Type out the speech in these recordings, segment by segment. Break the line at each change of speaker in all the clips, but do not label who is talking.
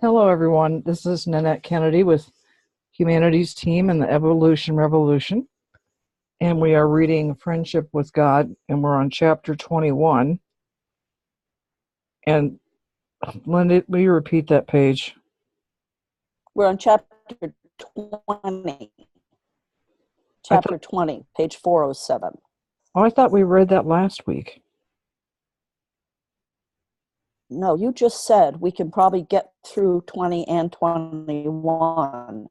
Hello, everyone. This is Nanette Kennedy with Humanities Team and the Evolution Revolution. And we are reading Friendship with God, and we're on chapter 21. And Linda, will you repeat that page?
We're on chapter 20. Chapter 20, page 407.
I thought we read that last week.
No, you just said we can probably get through 20 and 21.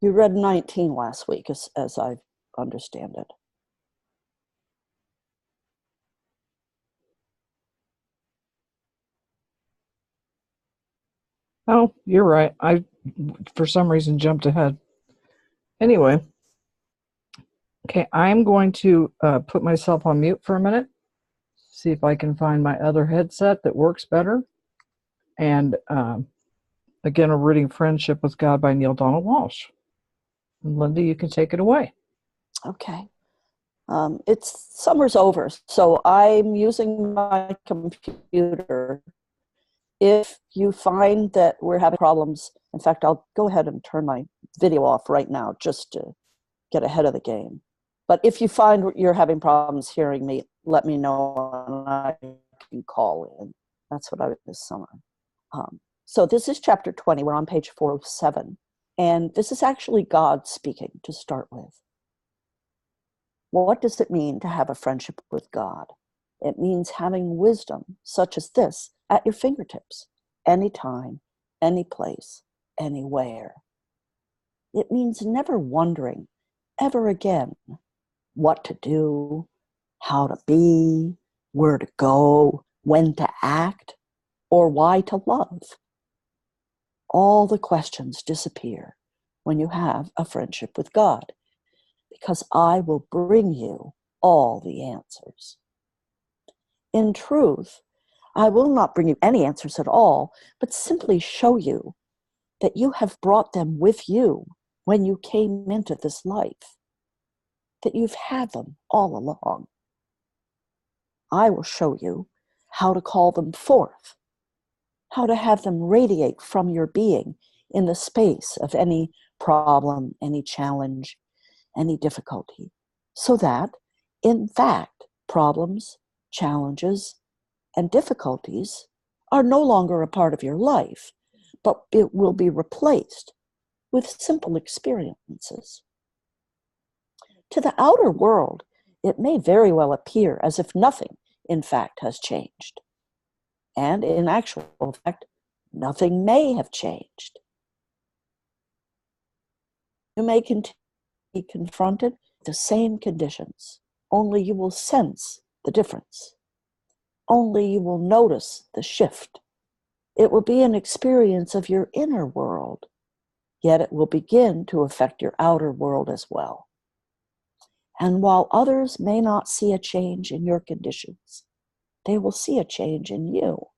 You read 19 last week, as I understand it.
Oh, you're right. I, for some reason, jumped ahead. Anyway, okay, I'm going to put myself on mute for a minute, see if I can find my other headset that works better. And again, we're reading Friendship with God by Neale Donald Walsch. And Linda, you can take it away.
Okay. Summer's over, so I'm using my computer. If you find that we're having problems, in fact, I'll go ahead and turn my video off right now just to get ahead of the game. But if you find you're having problems hearing me, let me know and I can call in. That's what I did this summer. So this is chapter 20. We're on page 407. And this is actually God speaking to start with. What does it mean to have a friendship with God? It means having wisdom such as this at your fingertips, anytime, any place, anywhere. It means never wondering ever again what to do, how to be, where to go, when to act, or why to love. All the questions disappear when you have a friendship with God, because I will bring you all the answers. In truth, I will not bring you any answers at all, but simply show you that you have brought them with you when you came into this life, that you've had them all along. I will show you how to call them forth, how to have them radiate from your being in the space of any problem, any challenge, any difficulty, so that, in fact, problems, challenges, and difficulties are no longer a part of your life, but it will be replaced with simple experiences. To the outer world, it may very well appear as if nothing, in fact, has changed. And in actual fact, nothing may have changed. You may continue to be confronted with the same conditions, only you will sense the difference. Only you will notice the shift. It will be an experience of your inner world, yet it will begin to affect your outer world as well. And while others may not see a change in your conditions, they will see a change in you.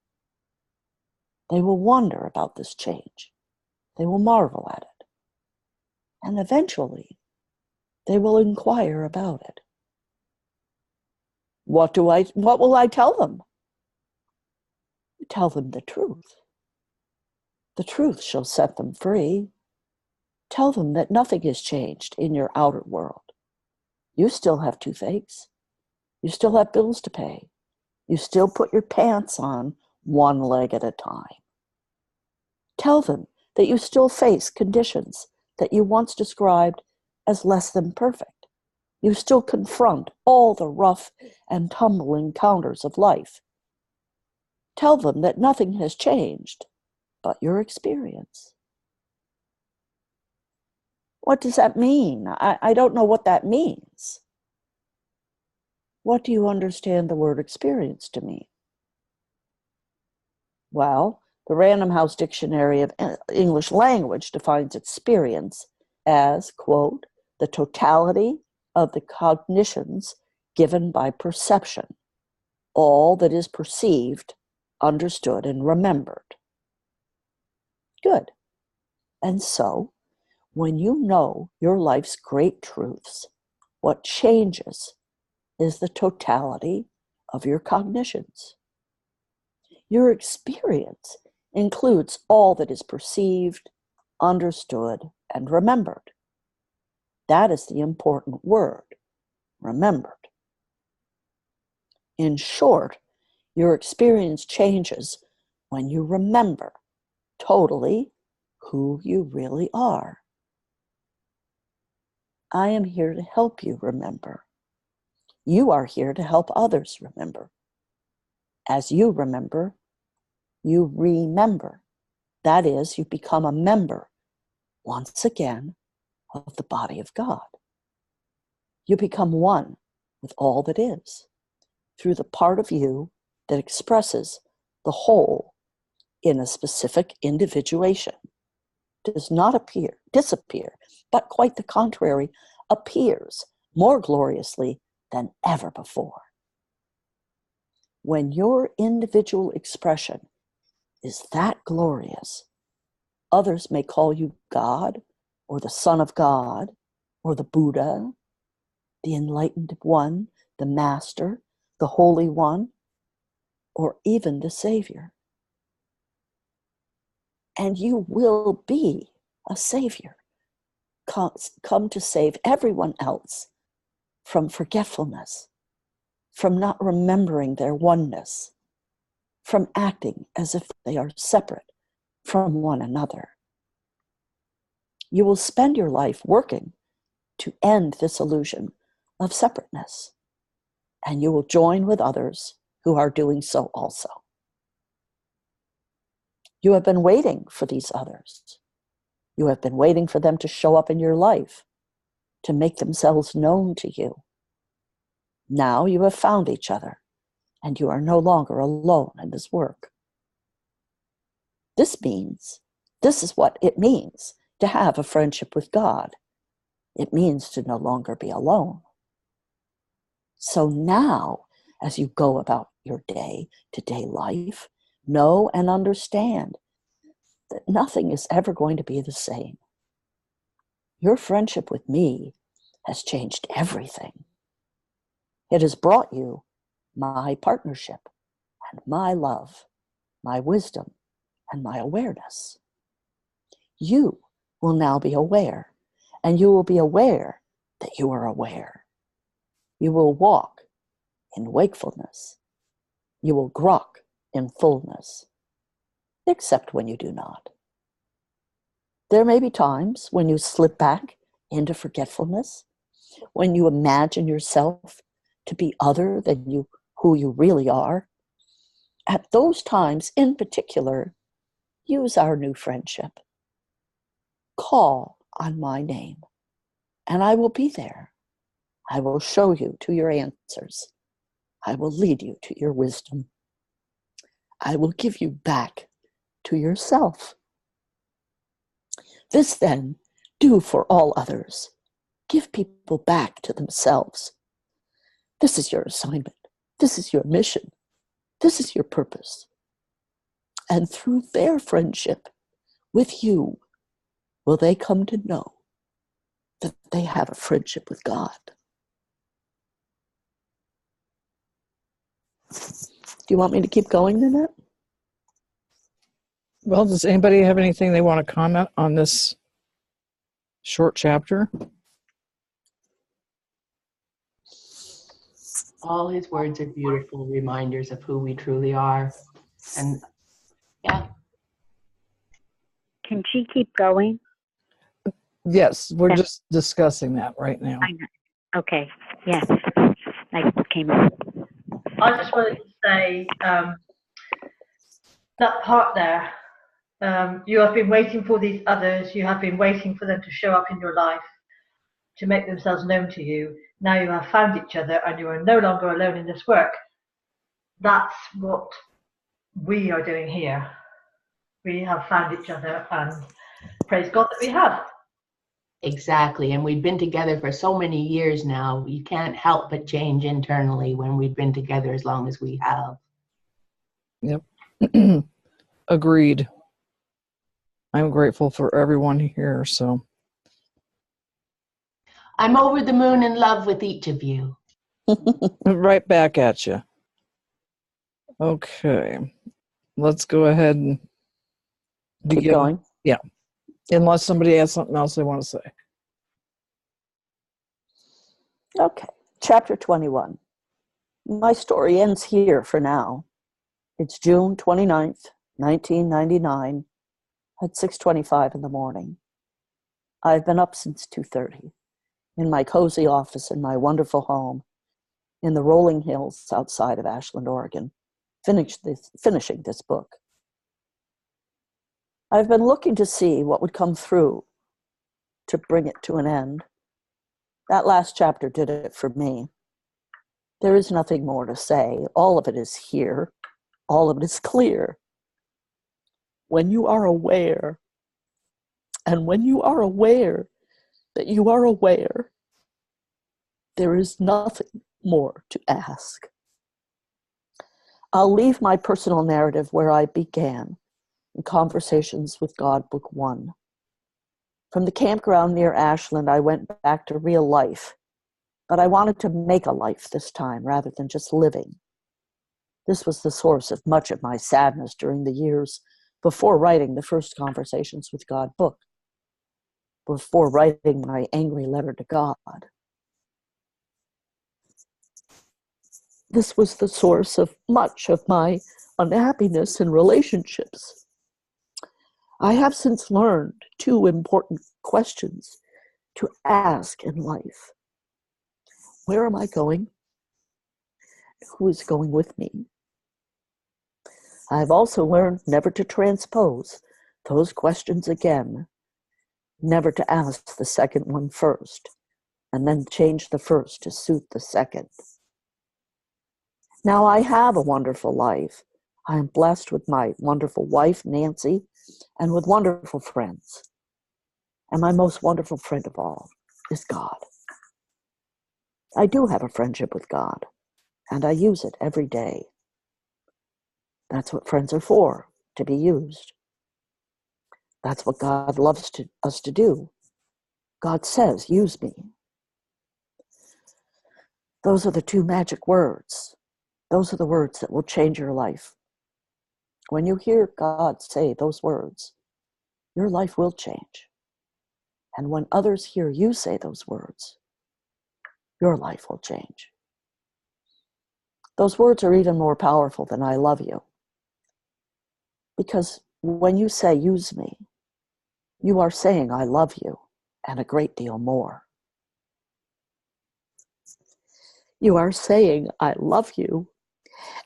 They will wonder about this change. They will marvel at it. And eventually, they will inquire about it. What will I tell them? Tell them the truth. The truth shall set them free. Tell them that nothing has changed in your outer world. You still have toothaches. You still have bills to pay. You still put your pants on one leg at a time. Tell them that you still face conditions that you once described as less than perfect. You still confront all the rough and tumble encounters of life. Tell them that nothing has changed but your experience. What does that mean? I don't know what that means. What do you understand the word experience to mean? Well, the Random House Dictionary of English Language defines experience as, quote, the totality of the cognitions given by perception, all that is perceived, understood, and remembered. Good. And so, when you know your life's great truths, what changes is the totality of your cognitions. Your experience includes all that is perceived, understood, and remembered. That is the important word, remembered. In short, your experience changes when you remember totally who you really are. I am here to help you remember. You are here to help others remember. As you remember, you remember. That is, you become a member, once again, of the body of God. You become one with all that is, through the part of you that expresses the whole in a specific individuation. Does not disappear, but quite the contrary, appears more gloriously than ever before. When your individual expression is that glorious, others may call you God, or the Son of God, or the Buddha, the Enlightened One, the Master, the Holy One, or even the Savior. And you will be a Savior, come to save everyone else from forgetfulness, from not remembering their oneness, from acting as if they are separate from one another. You will spend your life working to end this illusion of separateness, and you will join with others who are doing so also. You have been waiting for these others. You have been waiting for them to show up in your life, to make themselves known to you. Now you have found each other, and you are no longer alone in this work. This is what it means to have a friendship with God. It means to no longer be alone. So now, as you go about your day-to-day life, know and understand that nothing is ever going to be the same. Your friendship with me has changed everything. It has brought you my partnership and my love, my wisdom, and my awareness. You will now be aware, and you will be aware that you are aware. You will walk in wakefulness. You will grok in fullness, except when you do not. There may be times when you slip back into forgetfulness, when you imagine yourself to be other than who you really are. At those times, in particular, use our new friendship. Call on my name, and I will be there. I will show you to your answers. I will lead you to your wisdom. I will give you back to yourself. This then, do for all others. Give people back to themselves. This is your assignment. This is your mission. This is your purpose. And through their friendship with you, will they come to know that they have a friendship with God. Do you want me to keep going, Nanette?
Well, does anybody have anything they want to comment on this short chapter?
All his words are beautiful reminders of who we truly are. And yeah.
Can she keep going?
Yes, we're just discussing that right now.
I know. Okay. Yes. I came up.
I just wanted to say that part there, you have been waiting for these others, you have been waiting for them to show up in your life, to make themselves known to you. Now you have found each other and you are no longer alone in this work. That's what we are doing here. We have found each other, and praise God that we have.
Exactly. And we've been together for so many years now. You can't help but change internally when we've been together as long as we have.
Yep. Agreed. I'm grateful for everyone here, so.
I'm over the moon in love with each of you.
Right back at you. Okay. let's go ahead and
Keep
begin.
going.
Yeah. Unless somebody has something else they want to say.
Okay. Chapter 21. My story ends here for now. It's June 29th, 1999 at 6:25 in the morning. I've been up since 2:30 in my cozy office in my wonderful home in the rolling hills outside of Ashland, Oregon, finishing this book. I've been looking to see what would come through to bring it to an end. That last chapter did it for me. There is nothing more to say. All of it is here. All of it is clear. When you are aware, and when you are aware that you are aware, there is nothing more to ask. I'll leave my personal narrative where I began, in Conversations with God, Book 1. From the campground near Ashland, I went back to real life, but I wanted to make a life this time rather than just living. This was the source of much of my sadness during the years before writing the first Conversations with God book, before writing my angry letter to God. This was the source of much of my unhappiness in relationships. I have since learned 2 important questions to ask in life. Where am I going? Who is going with me? I've also learned never to transpose those questions again, never to ask the second one first, and then change the first to suit the second. Now I have a wonderful life. I am blessed with my wonderful wife, Nancy, and with wonderful friends. And my most wonderful friend of all is God. I do have a friendship with God, and I use it every day. That's what friends are for, to be used. That's what God loves us to do. God says, use me. Those are the 2 magic words. Those are the words that will change your life. When you hear God say those words, your life will change. And when others hear you say those words, your life will change. Those words are even more powerful than I love you. Because when you say, use me, you are saying, I love you, and a great deal more. You are saying, I love you,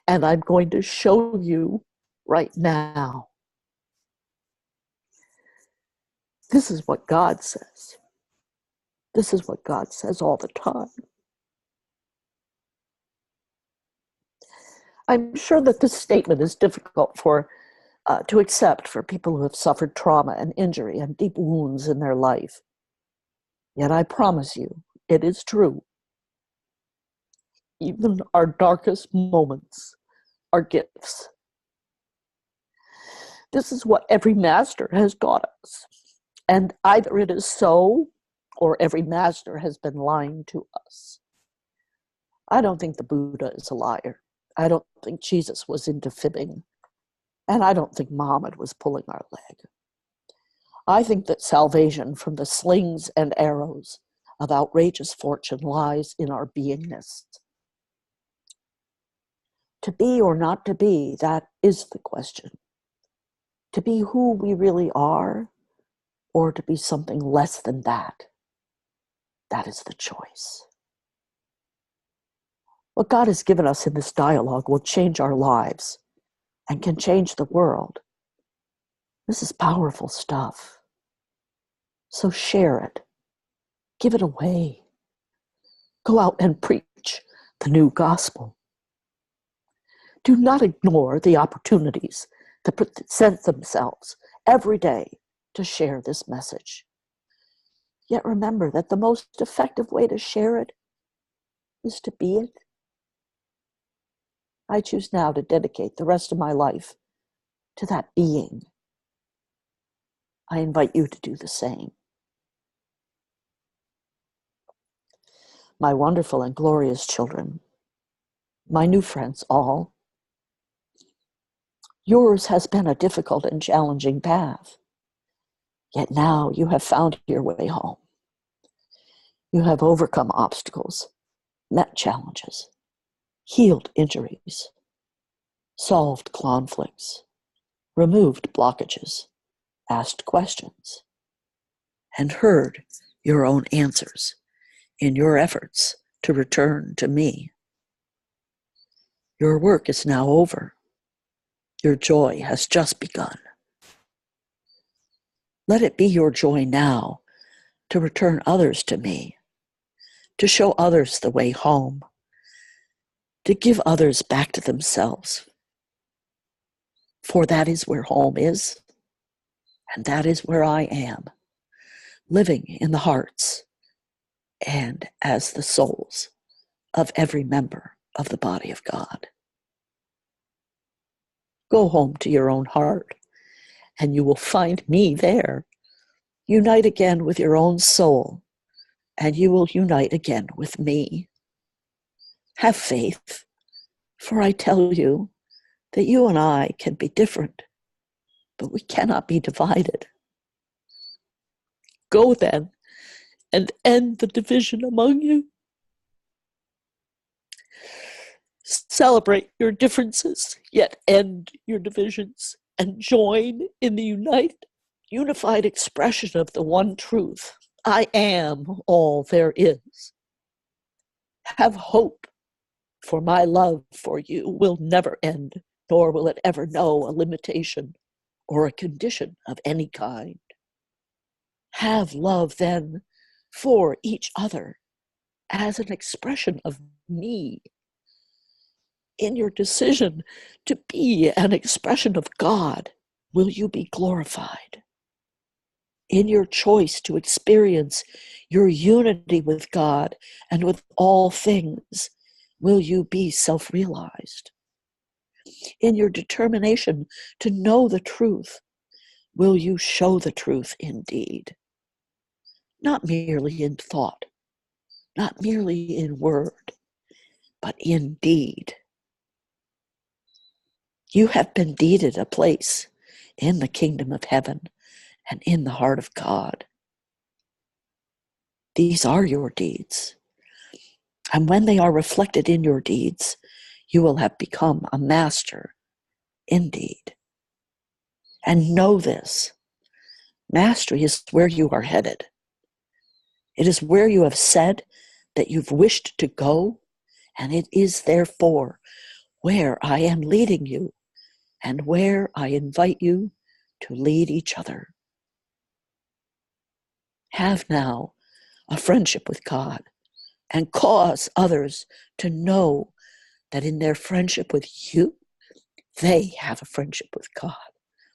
and I'm going to show you right now. This is what God says. This is what God says all the time. I'm sure that this statement is difficult to accept for people who have suffered trauma and injury and deep wounds in their life. Yet I promise you, it is true. Even our darkest moments are gifts. This is what every master has taught us. And either it is so, or every master has been lying to us. I don't think the Buddha is a liar. I don't think Jesus was into fibbing. And I don't think Muhammad was pulling our leg. I think that salvation from the slings and arrows of outrageous fortune lies in our beingness. To be or not to be, that is the question. To be who we really are, or to be something less than that, that is the choice. What God has given us in this dialogue will change our lives and can change the world. This is powerful stuff. So share it. Give it away. Go out and preach the new gospel. Do not ignore the opportunities that present themselves every day to share this message. Yet remember that the most effective way to share it is to be it. I choose now to dedicate the rest of my life to that being. I invite you to do the same. My wonderful and glorious children, my new friends all, Yours has been a difficult and challenging path, yet now you have found your way home. You have overcome obstacles, met challenges, healed injuries, solved conflicts, removed blockages, asked questions, and heard your own answers in your efforts to return to me. Your work is now over. Your joy has just begun. Let it be your joy now to return others to me, to show others the way home, to give others back to themselves. For that is where home is, and that is where I am, living in the hearts and as the souls of every member of the body of God. Go home to your own heart, and you will find me there. Unite again with your own soul, and you will unite again with me. Have faith, for I tell you that you and I can be different, but we cannot be divided. Go then and end the division among you. Celebrate your differences, yet end your divisions, and join in the unified expression of the one truth. I am all there is. Have hope, for my love for you will never end, nor will it ever know a limitation or a condition of any kind. Have love then for each other as an expression of me. In your decision to be an expression of God, will you be glorified? In your choice to experience your unity with God and with all things, will you be self-realized? In your determination to know the truth, will you show the truth indeed? Not merely in thought, not merely in word, but in deed. You have been deeded a place in the kingdom of heaven and in the heart of God. These are your deeds. And when they are reflected in your deeds, you will have become a master indeed. And know this, mastery is where you are headed. It is where you have said that you've wished to go, and it is therefore where I am leading you and where I invite you to lead each other. Have now a friendship with God and cause others to know that in their friendship with you, they have a friendship with God.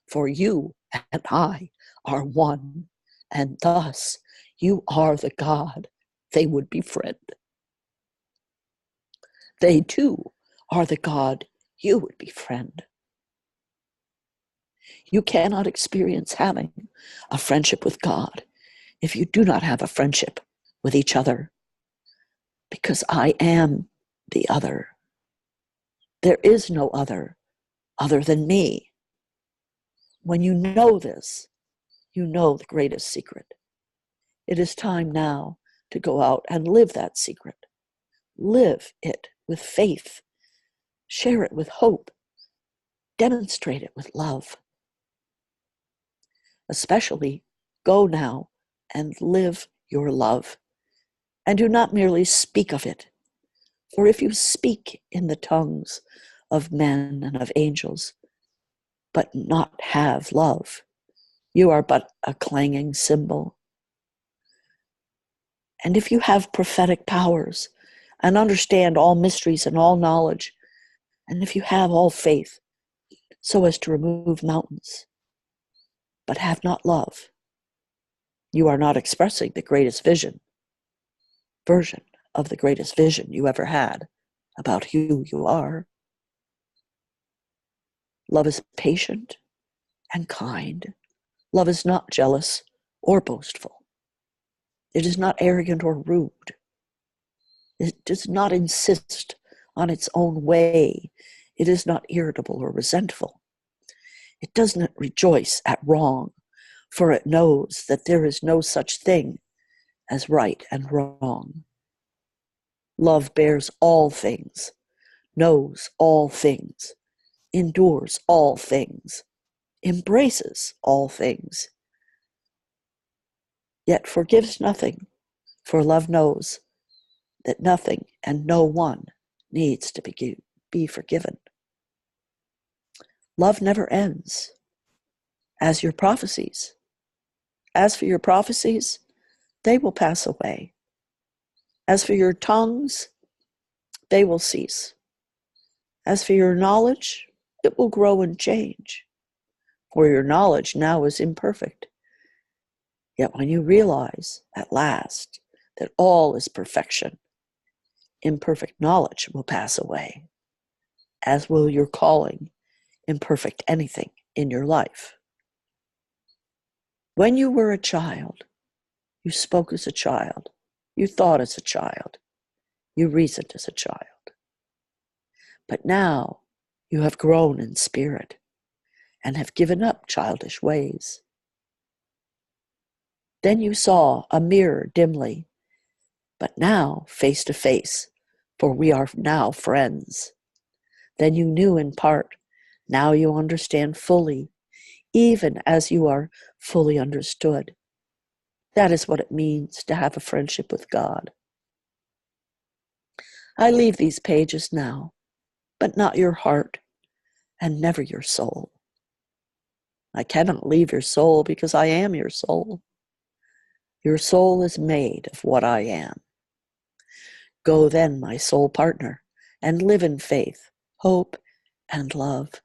For you and I are one, and thus you are the God they would befriend. They too are the God you would befriend. You cannot experience having a friendship with God if you do not have a friendship with each other, because I am the other. There is no other than me. When you know this, you know the greatest secret. It is time now to go out and live that secret. Live it with faith. Share it with hope. Demonstrate it with love. Especially, go now and live your love. And do not merely speak of it. For if you speak in the tongues of men and of angels, but not have love, you are but a clanging cymbal. And if you have prophetic powers and understand all mysteries and all knowledge, and if you have all faith so as to remove mountains, but have not love, you are not expressing the greatest version of the greatest vision you ever had about who you are. Love is patient and kind. Love is not jealous or boastful. It is not arrogant or rude. It does not insist on its own way. It is not irritable or resentful. It does not rejoice at wrong, for it knows that there is no such thing as right and wrong. Love bears all things, knows all things, endures all things, embraces all things, yet forgives nothing, for love knows that nothing and no one needs to be forgiven. Love never ends. As for your prophecies, they will pass away. As for your tongues, they will cease. As for your knowledge, it will grow and change. For your knowledge now is imperfect. Yet when you realize at last that all is perfection, imperfect knowledge will pass away, as will your calling imperfect anything in your life. When you were a child, you spoke as a child, you thought as a child, you reasoned as a child. But now you have grown in spirit and have given up childish ways. Then you saw a mirror dimly, but now face to face, for we are now friends. Then you knew in part, now you understand fully, even as you are fully understood. That is what it means to have a friendship with God. I leave these pages now, but not your heart, and never your soul. I cannot leave your soul because I am your soul. Your soul is made of what I am. Go then, my soul partner, and live in faith, hope, and love.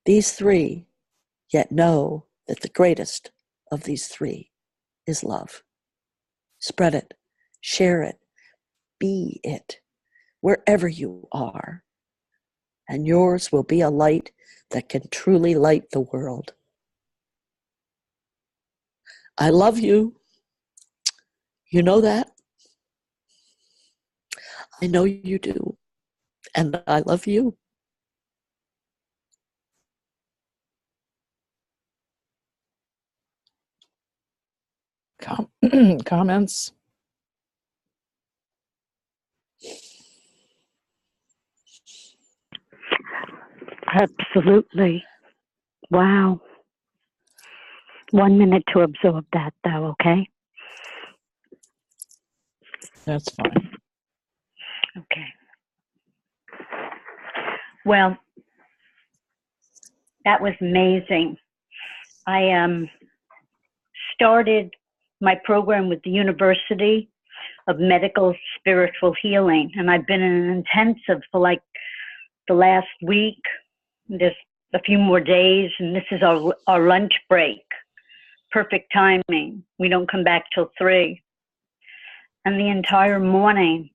These three, yet know that the greatest of these three is love. Spread it, share it, be it, wherever you are, and yours will be a light that can truly light the world. I love you. You know that? I know you do. And I love you.
Comments?
Absolutely. Wow. 1 minute to absorb that, though, okay?
That's fine.
Okay. Well, that was amazing. I started my program with the University of Medical Spiritual Healing, and I've been in an intensive for like the last week. There's a few more days, and this is our lunch break. Perfect timing. We don't come back till 3. And the entire morning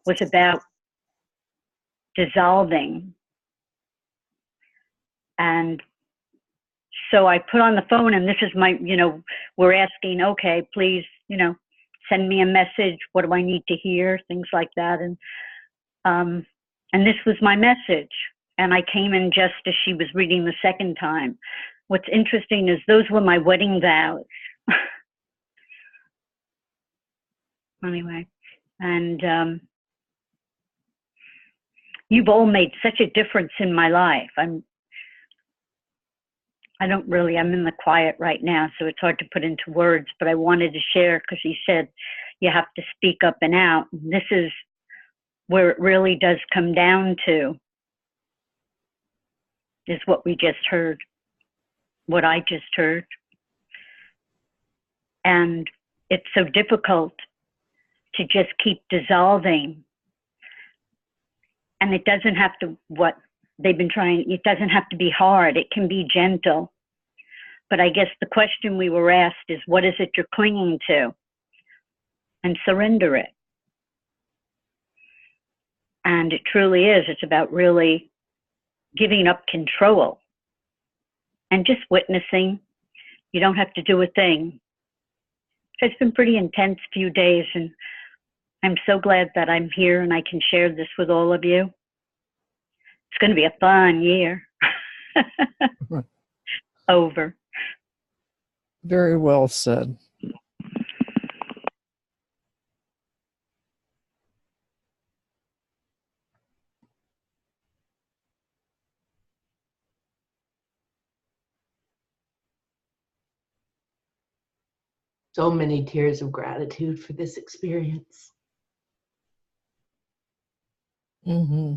was about dissolving. And so I put on the phone, and this is my, we're asking, okay, please, send me a message. What do I need to hear? Things like that. And this was my message. And I came in just as she was reading the second time. What's interesting is those were my wedding vows. Anyway, and you've all made such a difference in my life. I'm in the quiet right now, so it's hard to put into words, but I wanted to share because he said you have to speak up and out. This is where it really does come down to, is what we just heard, what I just heard. And it's so difficult to just keep dissolving. And it doesn't have to, it doesn't have to be hard. It can be gentle. But I guess the question we were asked is, what is it you're clinging to? And surrender it. And it truly is. It's about really giving up control and just witnessing. You don't have to do a thing. It's been pretty intense few days, and I'm so glad that I'm here and I can share this with all of you. It's going to be a fun year. Over.
Very well said.
So many tears of gratitude for this experience.
Mm-hmm.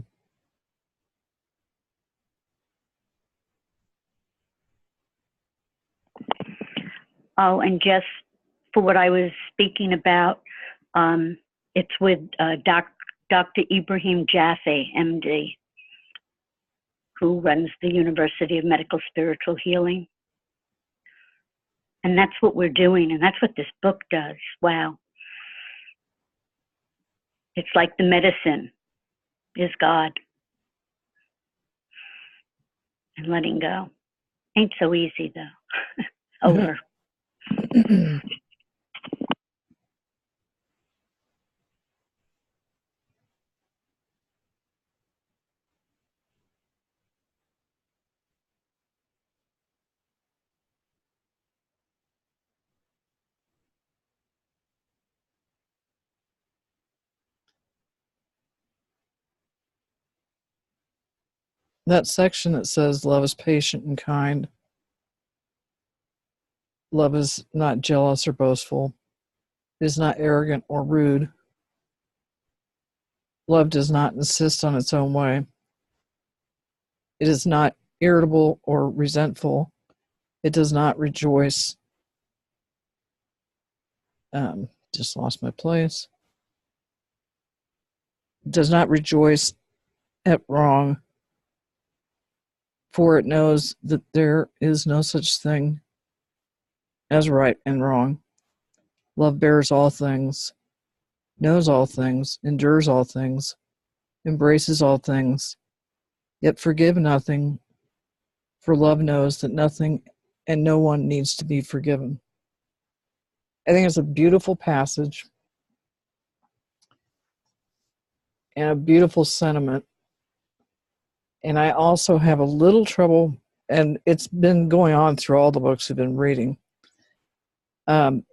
Oh, and just for what I was speaking about, it's with Dr. Ibrahim Jaffe, MD, who runs the University of Medical Spiritual Healing. And that's what we're doing, and that's what this book does. Wow. It's like the medicine is God. And letting go. Ain't so easy, though. Over.
That section that says love is patient and kind. Love is not jealous or boastful. It is not arrogant or rude. Love does not insist on its own way. It is not irritable or resentful. It does not rejoice. Just lost my place. It does not rejoice at wrong, for it knows that there is no such thing as right and wrong. Love bears all things, knows all things, endures all things, embraces all things, yet forgive nothing, for love knows that nothing and no one needs to be forgiven. I think it's a beautiful passage and a beautiful sentiment. And I also have a little trouble, and it's been going on through all the books I've been reading. When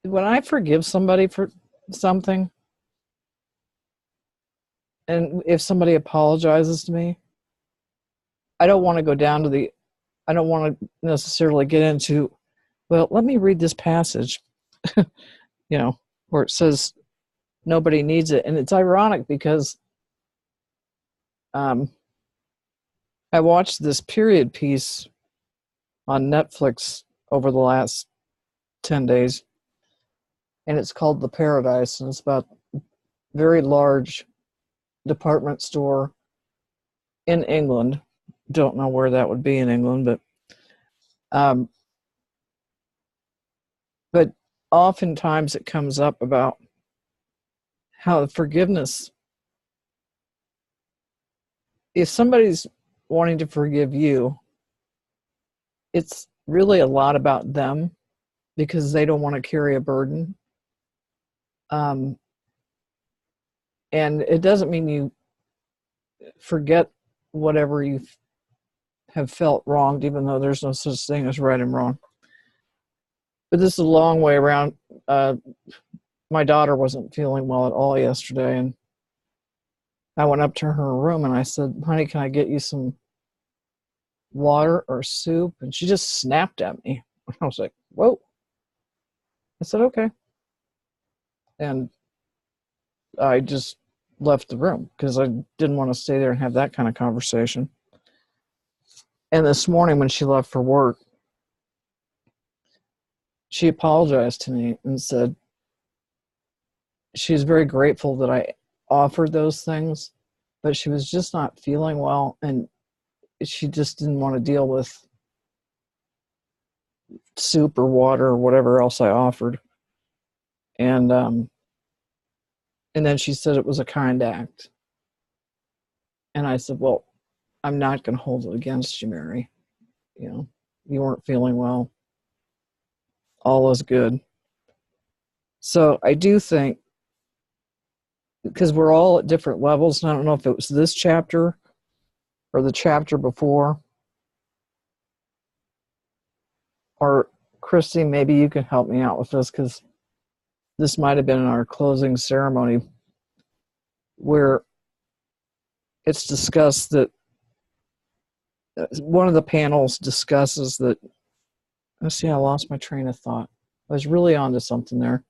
I forgive somebody for something, and if somebody apologizes to me, I don't want to go down to I don't want to necessarily get into, well, let me read this passage, where it says nobody needs it. And it's ironic because I watched this period piece on Netflix over the last 10 days, and it's called The Paradise, and it's about a very large department store in England. Don't know where that would be in England, but oftentimes it comes up about how forgiveness, if somebody's wanting to forgive you, it's really a lot about them because they don't want to carry a burden. And it doesn't mean you forget whatever you have felt wronged, even though there's no such thing as right and wrong. But this is a long way around. My daughter wasn't feeling well at all yesterday, and I went up to her room and I said, honey, can I get you some water or soup? And she just snapped at me. I was like, whoa. I said, okay. And I just left the room because I didn't want to stay there and have that kind of conversation. And this morning when she left for work, she apologized to me and said she was very grateful that I offered those things, but she was just not feeling well, and she just didn't want to deal with soup or water or whatever else I offered. And then she said it was a kind act. And I said, well, I'm not going to hold it against you, Mary. You weren't feeling well. All is good. So I do think because we're all at different levels, and I don't know if it was this chapter or the chapter before. Or Christy, maybe you can help me out with this, because this might have been in our closing ceremony where it's discussed that one of the panels discusses that, let's see, I lost my train of thought. I was really onto something there.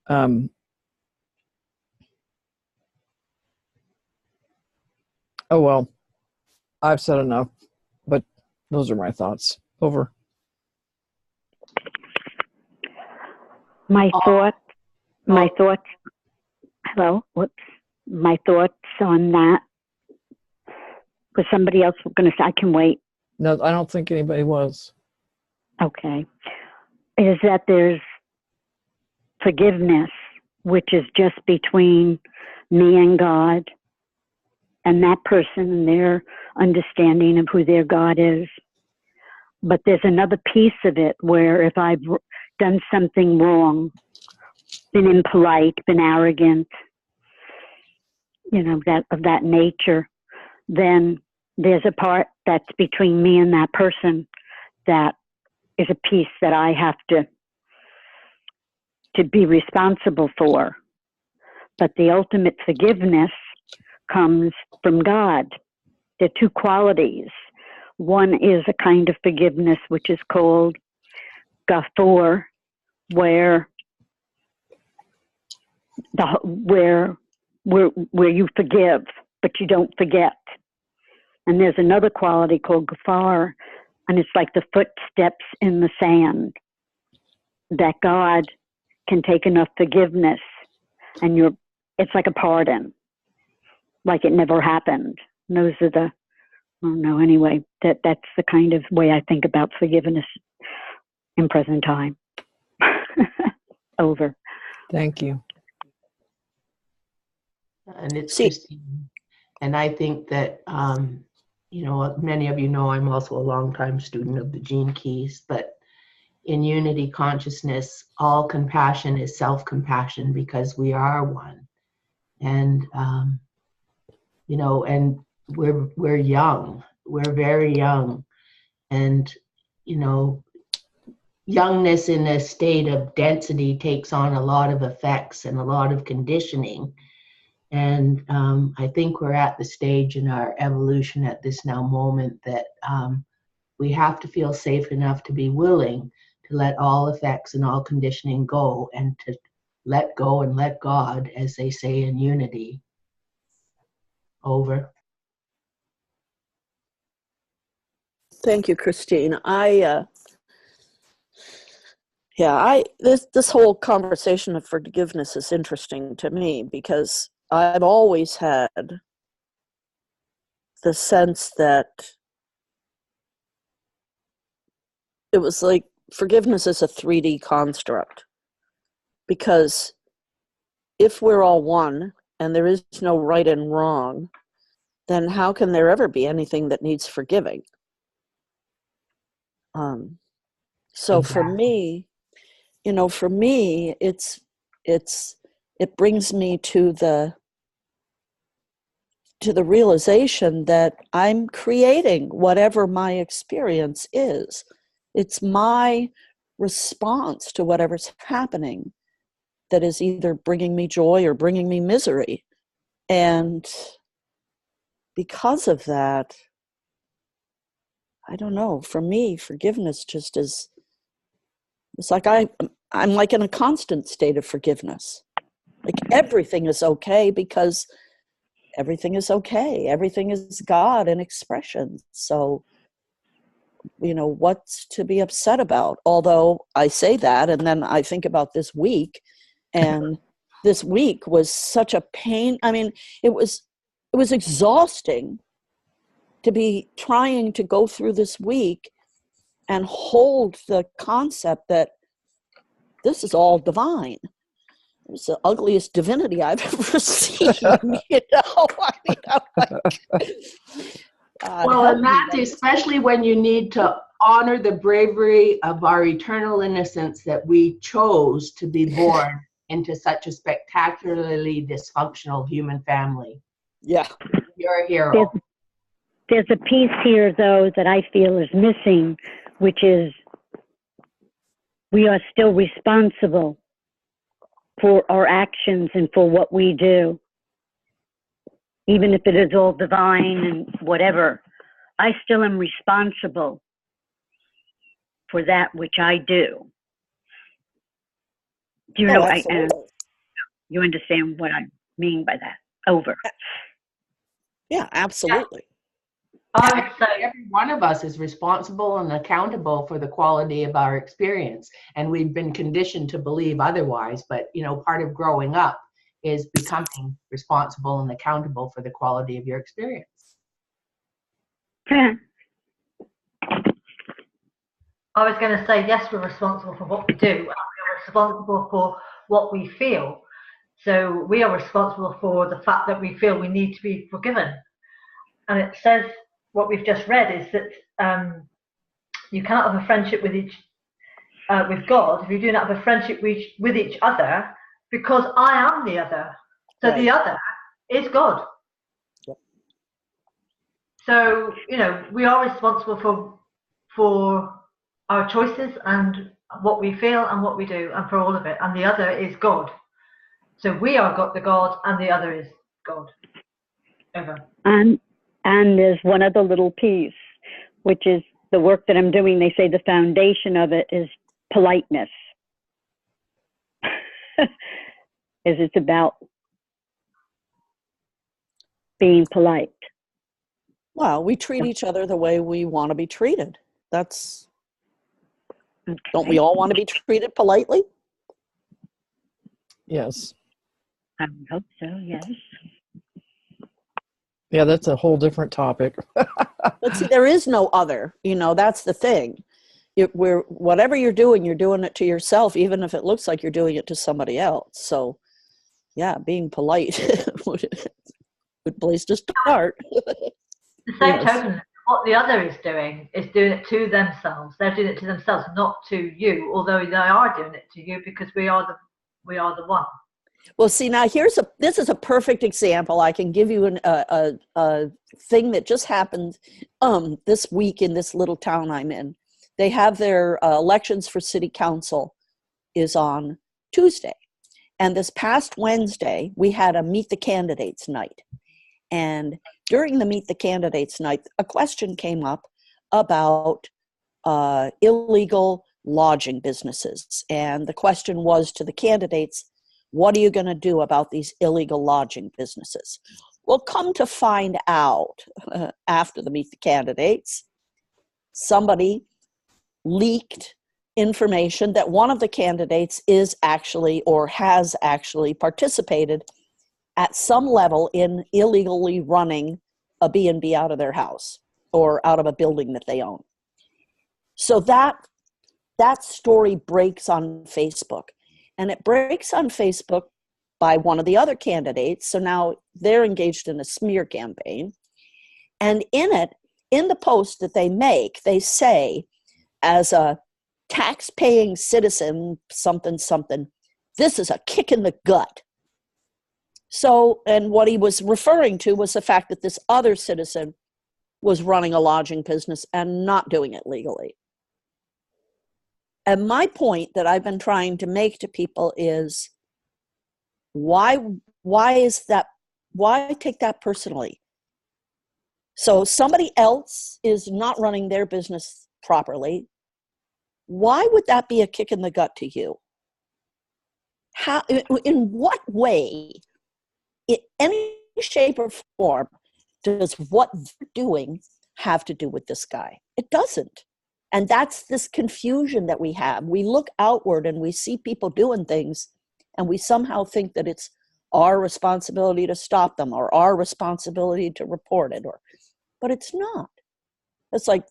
Oh, well, I've said enough, but those are my thoughts. Over.
My thoughts, hello, whoops. My thoughts on that. Was somebody else going to say, I can wait?
No, I don't think anybody was.
Okay. Is that there's forgiveness, which is just between me and God and that person and their understanding of who their God is. But there's another piece of it where if I've done something wrong, been impolite, been arrogant, that of that nature, then there's a part that's between me and that person that is a piece that I have to be responsible for. But the ultimate forgiveness comes from God. There are two qualities. One is a kind of forgiveness which is called Gafur, where you forgive, but you don't forget. And there's another quality called Gafar, and it's like the footsteps in the sand, that God can take enough forgiveness and it's like a pardon, like it never happened. And those are the, I don't know, anyway, that's the kind of way I think about forgiveness in present time. Over.
Thank you.
And it's Christine. And I think that, many of you know I'm also a longtime student of the Gene Keys, but in unity consciousness, all compassion is self-compassion because we are one. And, and we're young, we're very young. And, youngness in a state of density takes on a lot of effects and a lot of conditioning. And I think we're at the stage in our evolution at this now moment that we have to feel safe enough to be willing to let all effects and all conditioning go, and to let go and let God, as they say in unity. Over.
Thank you, Christine. This whole conversation of forgiveness is interesting to me because I've always had the sense that it was like forgiveness is a 3D construct, because if we're all one and there is no right and wrong, then how can there ever be anything that needs forgiving? So
Exactly.
for me, it brings me to the realization that I'm creating whatever my experience is. It's my response to whatever's happening that is either bringing me joy or bringing me misery. And because of that, I don't know, for me, forgiveness just is, it's like I'm like in a constant state of forgiveness. Like everything is okay because everything is okay. Everything is God in expression. So, what's to be upset about? Although I say that, and then I think about this week, and this week was such a pain. I mean, it was exhausting to be trying to go through this week and hold the concept that this is all divine. It's the ugliest divinity I've ever seen.
And that's especially when you need to honor the bravery of our eternal innocence that we chose to be born into such a spectacularly dysfunctional human family.
Yeah.
You're a hero.
There's a piece here, though, that I feel is missing, which is we are still responsible for our actions and for what we do. Even if it is all divine and whatever, I still am responsible for that which I do. Do you know? You understand what I mean by that? Over.
Yeah, absolutely.
I would say
Every one of us is responsible and accountable for the quality of our experience. And we've been conditioned to believe otherwise. But, you know, part of growing up is becoming responsible and accountable for the quality of your experience.
I was going to say, yes, we're responsible for what we do, and we're responsible for what we feel. So we are responsible for the fact that we feel we need to be forgiven. And it says, what we've just read is that you cannot have a friendship with God if you do not have a friendship with each other, because I am the other. So
Right.
the other is God.
Yep.
So, you know, we are responsible for our choices and what we feel and what we do, and for all of it. And the other is God. So we are the God, and the other is God. Over.
And there's one other little piece, which is the work that I'm doing. They say the foundation of it is politeness. It's about being polite.
Well, we treat each other the way we want to be treated. Don't we all want to be treated politely?
Yes.
I would hope so, yes.
Yeah, that's a whole different topic.
But see, there is no other. You know, that's the thing. Whatever you're doing it to yourself, even if it looks like you're doing it to somebody else. So, yeah, being polite, good place to start.
The same
Yes.
token, what the other is doing it to themselves. They're doing it to themselves, not to you, although they are doing it to you, because we are the one.
Well, see, now this is a perfect example. I can give you a thing that just happened this week in this little town I'm in. They have their elections for city council is on Tuesday. And this past Wednesday, we had a Meet the Candidates night. And during the Meet the Candidates night, a question came up about illegal lodging businesses. And the question was to the candidates, what are you going to do about these illegal lodging businesses? Well, come to find out, after the Meet the Candidates, somebody leaked information that one of the candidates is actually or has actually participated at some level in illegally running a B&B out of their house or out of a building that they own. So that story breaks on Facebook. And it breaks on Facebook by one of the other candidates. So now they're engaged in a smear campaign. And in the post that they make, they say, as a tax-paying citizen, something, this is a kick in the gut. So, and what he was referring to was the fact that this other citizen was running a lodging business and not doing it legally. And my point that I've been trying to make to people is, why take that personally? So somebody else is not running their business properly. Why would that be a kick in the gut to you? How, in what way, in any shape or form, does what they're doing have to do with this guy? It doesn't. And that's this confusion that we have. We look outward and we see people doing things, and we somehow think that it's our responsibility to stop them or our responsibility to report it. But it's not. It's like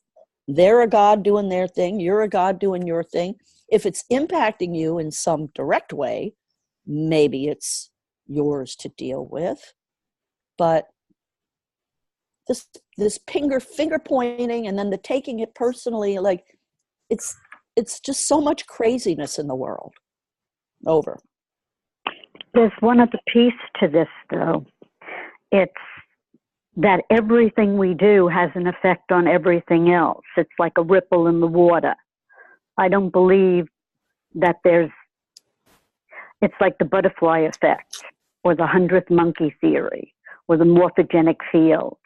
they're a god doing their thing, you're a god doing your thing. If it's impacting you in some direct way, maybe it's yours to deal with. But this finger pointing and then the taking it personally, like it's just so much craziness in the world. Over.
There's one other piece to this, though. It's that everything we do has an effect on everything else. It's like a ripple in the water. I don't believe that it's like the butterfly effect or the 100th monkey theory or the morphogenic field.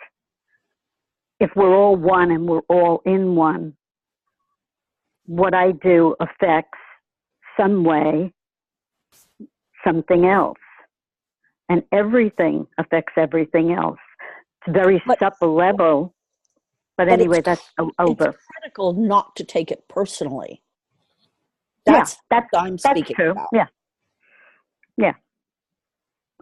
If we're all one and we're all in one, what I do affects some way something else. And everything affects everything else. It's a very subtle level. But anyway, that's over.
It's critical not to take it personally. That's what I'm speaking
true.
about.
Yeah.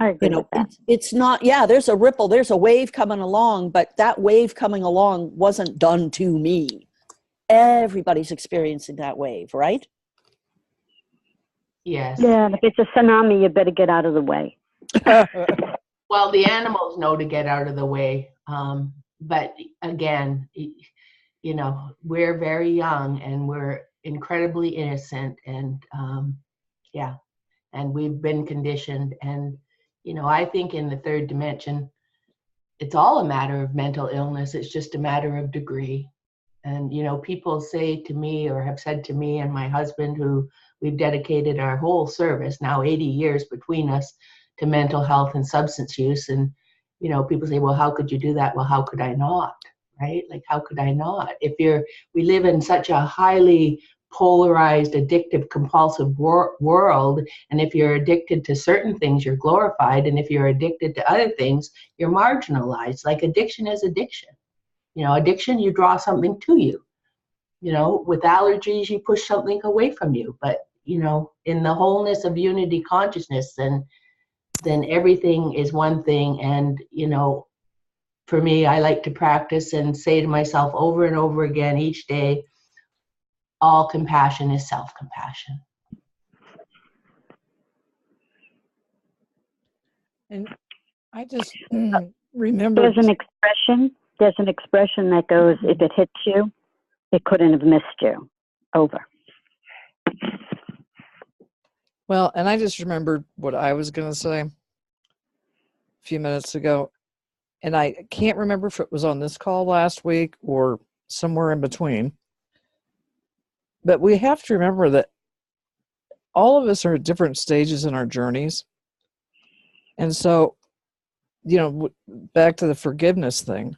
I agree with that.
It's not, there's a ripple, there's a wave coming along, but that wave coming along wasn't done to me. Everybody's experiencing that wave, right?
Yes.
Yeah, and if it's a tsunami, you better get out of the way.
Well, the animals know to get out of the way. But again, you know, we're very young and we're incredibly innocent, and and we've been conditioned. And, you know, I think in the third dimension, it's all a matter of mental illness. It's just a matter of degree. And, you know, people say to me, or have said to me and my husband, who we've dedicated our whole service, now 80 years between us, to mental health and substance use. And, you know, people say, well, how could you do that? Well, how could I not? Right? Like, how could I not? We live in such a highly polarized, addictive, compulsive world. And if you're addicted to certain things, you're glorified. And if you're addicted to other things, you're marginalized. Like, addiction is addiction. You know, addiction, you draw something to you. You know, with allergies, you push something away from you. But, you know, in the wholeness of unity consciousness, then everything is one thing. And, you know, for me, I like to practice and say to myself over and over again each day, all compassion is self-compassion.
And I just remember.
There's an expression that goes, if it hits you, it couldn't have missed you. Over.
Well, and I just remembered what I was going to say a few minutes ago. And I can't remember if it was on this call last week or somewhere in between. But we have to remember that all of us are at different stages in our journeys. And so, you know, back to the forgiveness thing.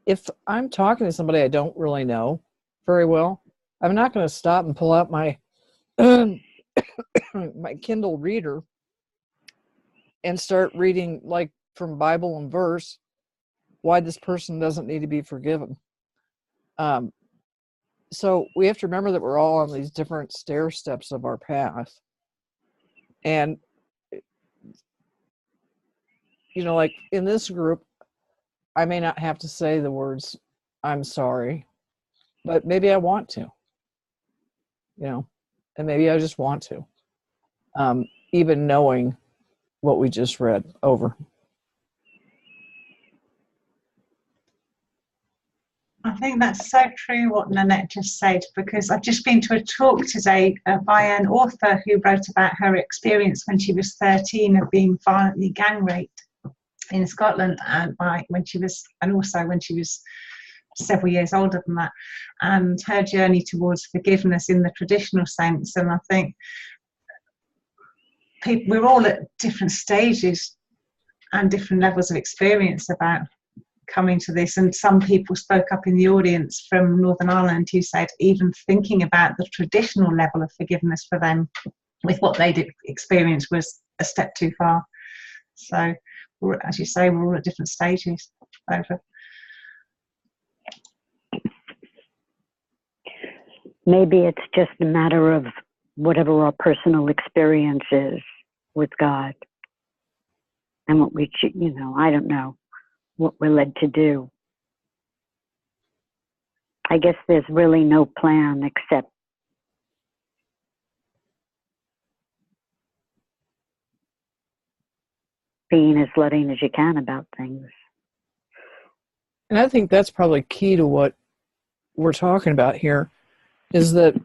If I'm talking to somebody I don't really know very well, I'm not going to stop and pull out my my Kindle reader and start reading, like, from Bible and verse, why this person doesn't need to be forgiven. So we have to remember that we're all on these different stair steps of our path. And, you know, like in this group, I may not have to say the words, I'm sorry, but maybe I want to, you know, and maybe I just want to, even knowing what we just read over.
I think that's so true what Nanette just said, because I've just been to a talk today by an author who wrote about her experience when she was 13 of being violently gang raped in Scotland, and when she was several years older than that, and her journey towards forgiveness in the traditional sense. And I think we're all at different stages and different levels of experience about coming to this. And some people spoke up in the audience from Northern Ireland who said even thinking about the traditional level of forgiveness for them with what they'd experienced was a step too far. So, as you say, we're all at different stages. Over.
Maybe it's just a matter of whatever our personal experience is with God and what we, you know, I don't know what we're led to do. I guess there's really no plan except being as loving as you can about things.
And I think that's probably key to what we're talking about here, is that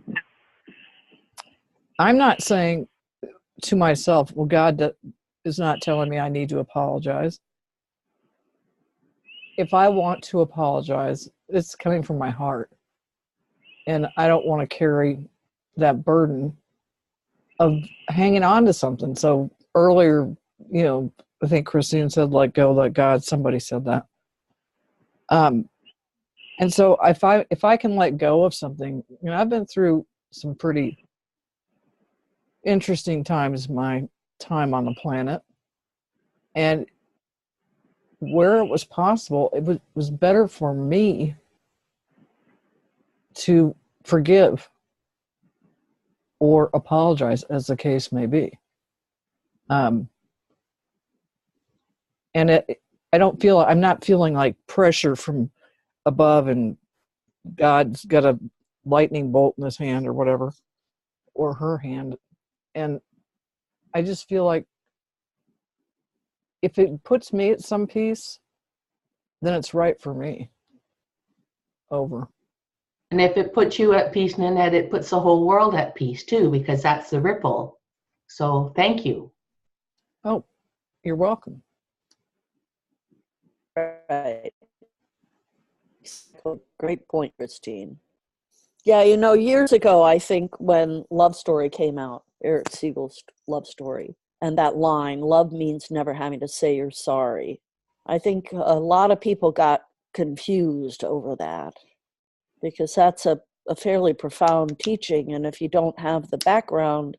I'm not saying to myself, well, God is not telling me I need to apologize. If I want to apologize, it's coming from my heart. And I don't want to carry that burden of hanging on to something. So earlier, I think Christine said, let go, let God. Somebody said that. And so if I can let go of something, I've been through some pretty interesting times my time on the planet. And where it was possible, it was better for me to forgive or apologize, as the case may be. And I'm not feeling like pressure from above and God's got a lightning bolt in his hand or whatever, or her hand. And I just feel like if it puts me at some peace, then it's right for me. Over.
And if it puts you at peace, Nanette, it puts the whole world at peace too, because that's the ripple. So thank you.
Oh, you're welcome.
Right. Great point, Christine. Yeah, years ago, I think when Love Story came out, Eric Siegel's Love Story, and that line, love means never having to say you're sorry. I think a lot of people got confused over that because that's a fairly profound teaching. And if you don't have the background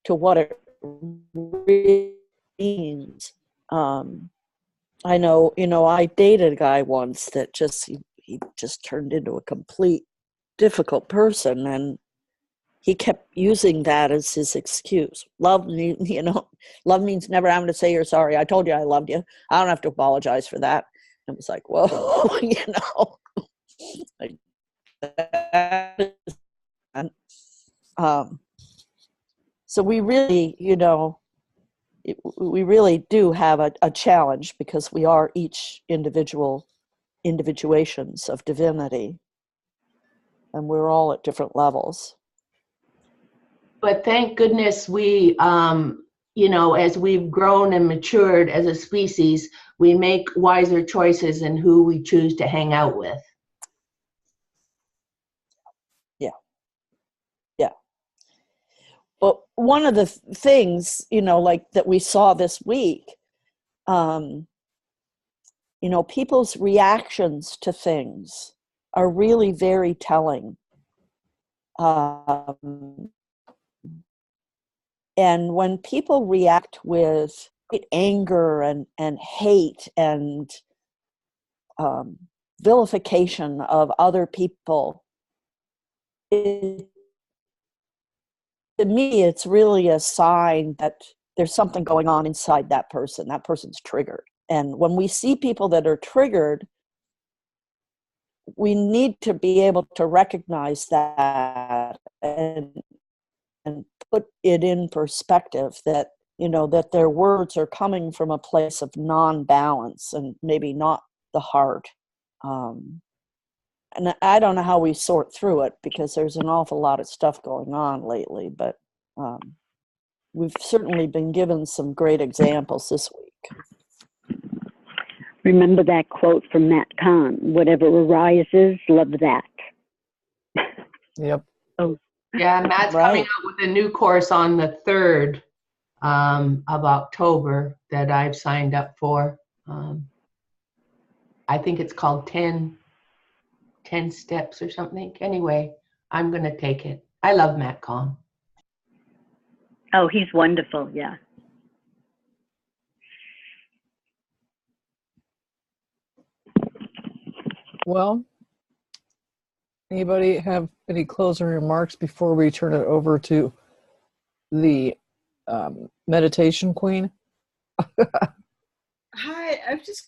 to what it really means, I know, I dated a guy once that he just turned into a complete difficult person, and he kept using that as his excuse. Love means never having to say you're sorry. I told you I loved you. I don't have to apologize for that. It was like, whoa, like that. So we really, we really do have a challenge because we are each individuations of divinity, and we're all at different levels.
But thank goodness we, as we've grown and matured as a species, we make wiser choices in who we choose to hang out with.
Yeah. But one of the things, like that we saw this week, people's reactions to things are really very telling. And when people react with anger and hate and vilification of other people, to me, it's really a sign that there's something going on inside that person. That person's triggered. And when we see people that are triggered, we need to be able to recognize that and put it in perspective that, that their words are coming from a place of non-balance and maybe not the heart. And I don't know how we sort through it because there's an awful lot of stuff going on lately, but we've certainly been given some great examples this week.
Remember that quote from Matt Kahn, whatever arises, love that.
Yep.
Oh.
Yeah, Matt's coming out with a new course on the 3rd of October that I've signed up for. I think it's called 10 steps or something. Anyway, I'm going to take it. I love Matt Kahn.
Oh, he's wonderful, yeah.
Well, anybody have any closing remarks before we turn it over to the meditation queen?
Hi, I've just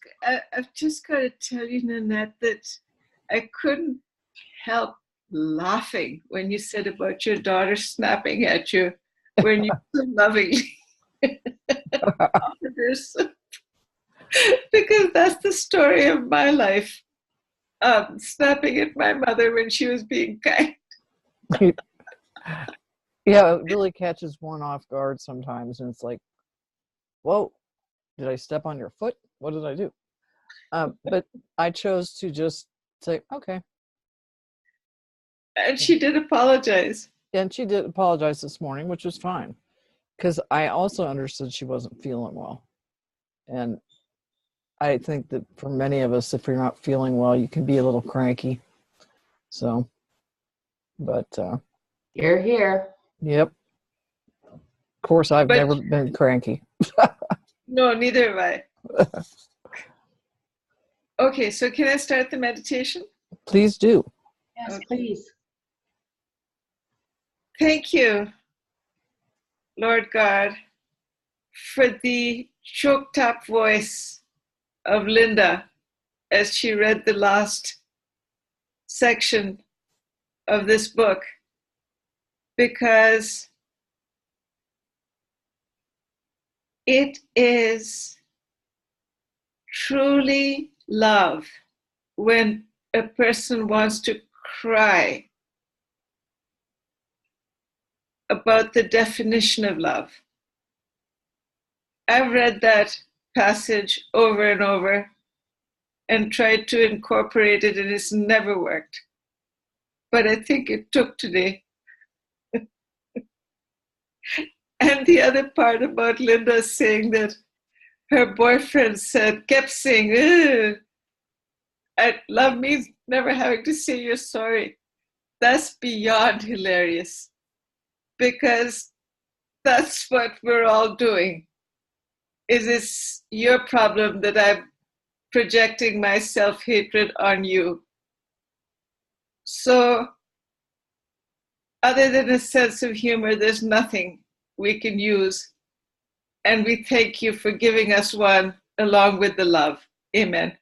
got to tell you, Nanette, that I couldn't help laughing when you said about your daughter snapping at you when you were so lovingly offered her soup. Because that's the story of my life. Snapping at my mother when she was being kind.
Yeah, it really catches one off guard sometimes, and it's like, whoa, did I step on your foot? What did I do? But I chose to just say, okay.
And she did apologize.
And she did apologize this morning, which was fine, because I also understood she wasn't feeling well. And I think that for many of us, if you're not feeling well, you can be a little cranky. So, but
You're here.
yep. Of course, I've
But-
never been cranky.
No, neither have I. Okay, so can I start the meditation?
Please do.
Yes,
Okay.
please.
Thank you, Lord God, for the choked up voice of Linda as she read the last section of this book, because it is truly love when a person wants to cry about the definition of love. I've read that passage over and over and tried to incorporate it, and it's never worked. But I think it took today. And the other part about Linda saying that her boyfriend kept saying, love means never having to say you're sorry. That's beyond hilarious, because that's what we're all doing. Is this your problem that I'm projecting my self-hatred on you? So other than a sense of humor, there's nothing we can use. And we thank you for giving us one along with the love. Amen.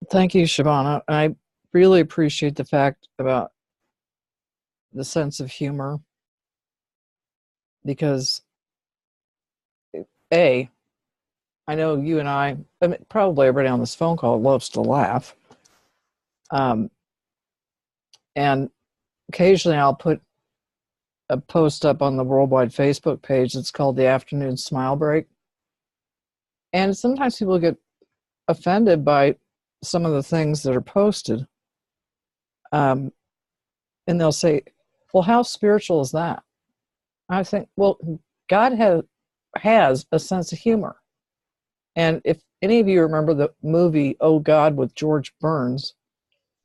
Thank you, Shabana. I really appreciate the fact about the sense of humor, because I know you and I mean, probably everybody on this phone call loves to laugh. And occasionally I'll put a post up on the worldwide Facebook page. It's called the Afternoon Smile Break. And sometimes people get offended by some of the things that are posted. And they'll say, well, how spiritual is that? I think, well, God has a sense of humor. And if any of you remember the movie Oh God with George Burns.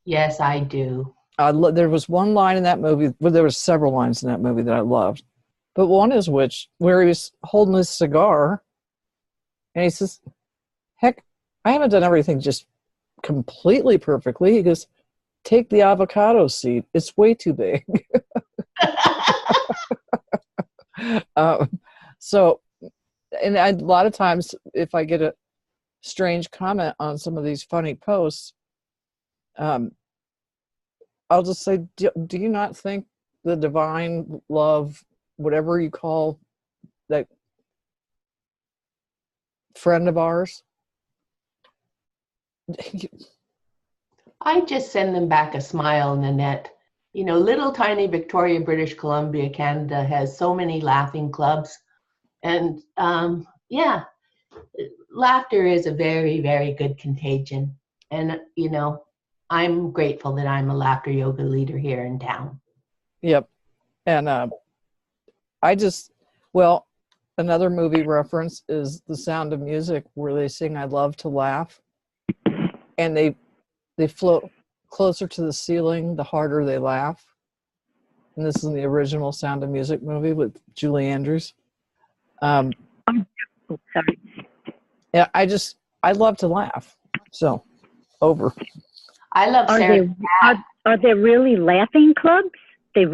Yes, I do.
There was one line in that movie, well, there were several lines in that movie that I loved. But one is where he was holding his cigar and he says, heck, I haven't done everything just completely perfectly. He goes, take the avocado seed. It's way too big. So, and a lot of times if I get a strange comment on some of these funny posts, I'll just say, do you not think the divine love, whatever you call that friend of ours,
I just send them back a smile, Nanette. You know, little tiny Victoria, British Columbia, Canada has so many laughing clubs. And yeah, laughter is a very, very good contagion. And, you know, I'm grateful that I'm a laughter yoga leader here in town.
Yep. And well, another movie reference is The Sound of Music, where they sing "I love to laugh," and they float closer to the ceiling the harder they laugh. And this is in the original Sound of Music movie with Julie Andrews.
Oh, sorry.
Yeah, I love to laugh. So, over.
I love
Are
Sarah.
are there really laughing clubs? There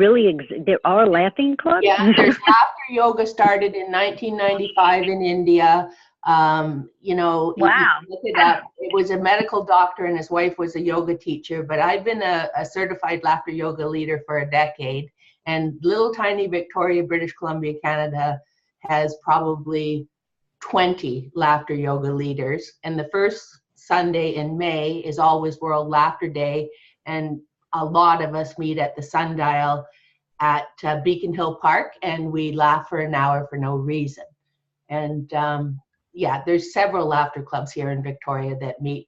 are laughing clubs?
Yeah, there's laughter yoga started in 1995 in India. You know,
Wow.
look it up. It was a medical doctor and his wife was a yoga teacher, but I've been a certified laughter yoga leader for a decade. And little tiny Victoria, British Columbia, Canada has probably 20 laughter yoga leaders. And the first Sunday in May is always World Laughter Day. And a lot of us meet at the Sundial at Beacon Hill Park, and we laugh for an hour for no reason. And yeah, there's several laughter clubs here in Victoria that meet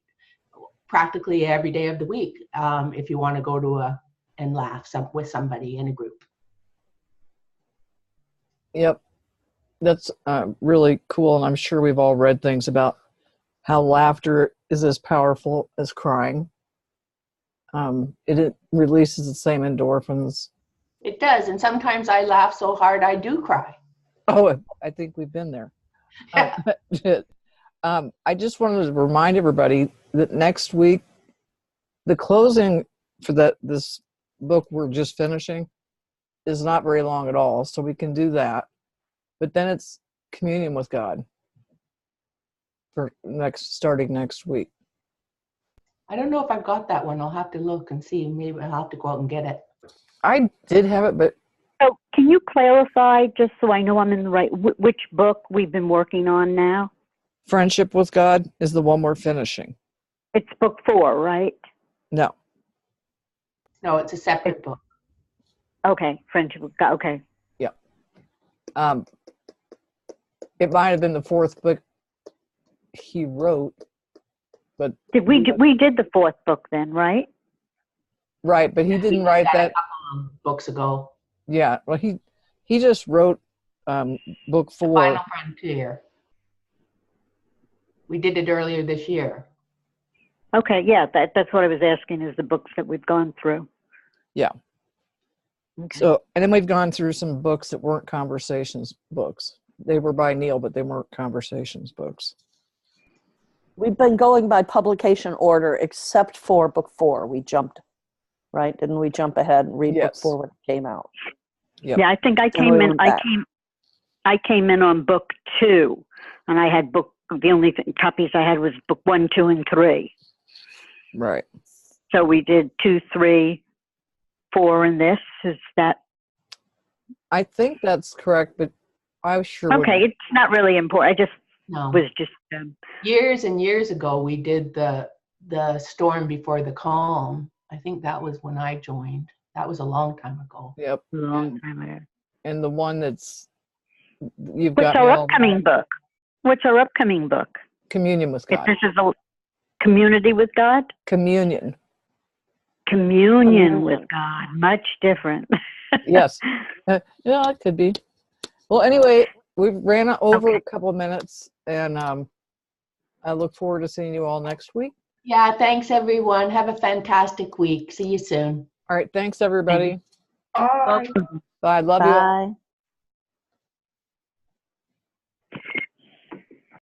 practically every day of the week if you want to go to and laugh with somebody in a group.
Yep. That's really cool. And I'm sure we've all read things about how laughter is as powerful as crying. It releases the same endorphins.
It does. And sometimes I laugh so hard I do cry.
Oh, I think we've been there. I just wanted to remind everybody that next week, the closing for this book we're just finishing is not very long at all, so we can do that. But then it's communion with God for starting next week.
I don't know if I've got that one. I'll have to look and see. Maybe I'll have to go out and get it.
I did have it, but
So can you clarify, just so I know I'm in the right, which book we've been working on now?
Friendship with God is the one we're finishing.
It's book 4, right?
No.
No, it's a separate book.
Okay, Friendship with God, okay.
Yeah. It might have been the 4th book he wrote, but
We did the 4th book then, right?
Right, but he didn't write that.
A couple of books ago.
Yeah, well, he just wrote book 4.
Final Frontier. We did it earlier this year.
Okay, yeah, that's what I was asking, is the books that we've gone through.
Yeah.
Okay.
So, and then we've gone through some books that weren't conversations books. They were by Neil, but they weren't conversations books.
We've been going by publication order except for book 4. We jumped, right? Didn't we jump ahead and read book 4 when it came out?
Yep.
Yeah, I think I came in on book 2, and I had the only copies I had was book 1, 2, and 3.
Right.
So we did 2, 3, 4 in this. Is that?
I think that's correct, but I sure
Okay, it's not really important. I just was just
years and years ago we did the Storm Before the Calm. I think that was when I joined. That was a long time ago.
Yep.
a long time ago.
And the one that's you've
What's
got
our upcoming book? What's our upcoming book?
Communion with God.
If this is a community with God?
Communion.
Communion with God. Much different.
Yes. Yeah, it could be. Well, anyway, we've ran over a couple of minutes, and I look forward to seeing you all next week.
Yeah, thanks everyone. Have a fantastic week. See you soon.
All right, thanks everybody.
Bye.
Bye. Love you all.
Bye.